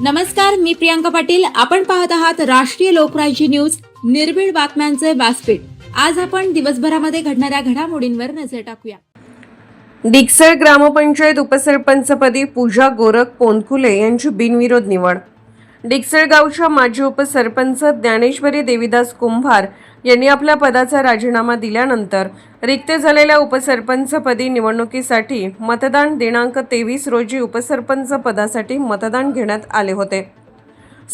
नमस्कार, मी प्रियांका पाटील. आपण पाहत आहात राष्ट्रीय लोकराज्य न्यूज, निर्भीड बातम्यांचे व्यासपीठ. आज आपण दिवसभरामध्ये घडणाऱ्या घडामोडींवर नजर टाकूया. डिकसळ ग्रामपंचायत उपसरपंचपदी पूजा गोरख पोंदकुले यांची बिनविरोध निवड. डिकसळ गावच्या माजी उपसरपंच ज्ञानेश्वरी देवीदास कुंभार यांनी आपल्या पदाचा राजीनामा दिल्यानंतर रिक्त झालेल्या उपसरपंचपदी निवडणुकीसाठी मतदान दिनांक 23 रोजी उपसरपंच पदासाठी मतदान घेण्यात आले होते.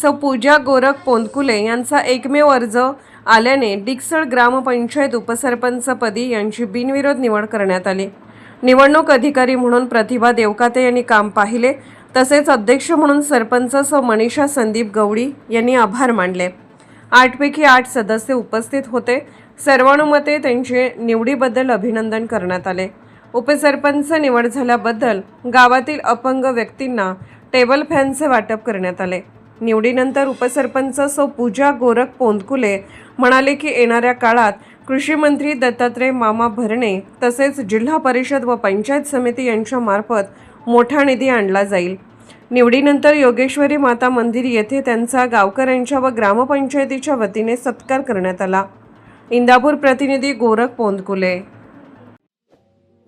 सौ पूजा गोरख पोंदकुले यांचा एकमेव अर्ज आल्याने डिकसळ ग्रामपंचायत उपसरपंचपदी यांची बिनविरोध निवड करण्यात आली. निवडणूक अधिकारी म्हणून प्रतिभा देवकाते यांनी काम पाहिले. तसेच अध्यक्ष म्हणून सरपंच सौ मनीषा संदीप गवडी यांनी आभार मानले. 8 पैकी 8 सदस्य उपस्थित होते. सर्वानुमते त्यांचे निवडीबद्दल अभिनंदन करण्यात आले. उपसरपंच निवड झाल्याबद्दल गावातील अपंग व्यक्तींना टेबल फॅनचे वाटप करण्यात आले. निवडीनंतर उपसरपंच सौ पूजा गोरख पोंदकुले म्हणाले की येणाऱ्या काळात कृषी मंत्री दत्तात्रय मामा भरणे तसेच जिल्हा परिषद व पंचायत समिती यांच्या मार्फत मोठा निधी आणला जाईल. निवडीनंतर योगेश्वरी माता मंदिर येथे त्यांचा गावकऱ्यांच्या व ग्रामपंचायतीच्या वतीने सत्कार करण्यात आला. इंदापूर प्रतिनिधी गोरख पोंदकुले.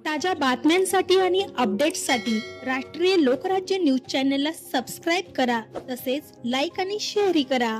ताज्या बातम्यांसाठी आणि अपडेट्ससाठी राष्ट्रीय लोकराज्य न्यूज चॅनलला सबस्क्राईब करा. तसेच लाईक आणि शेअरही करा.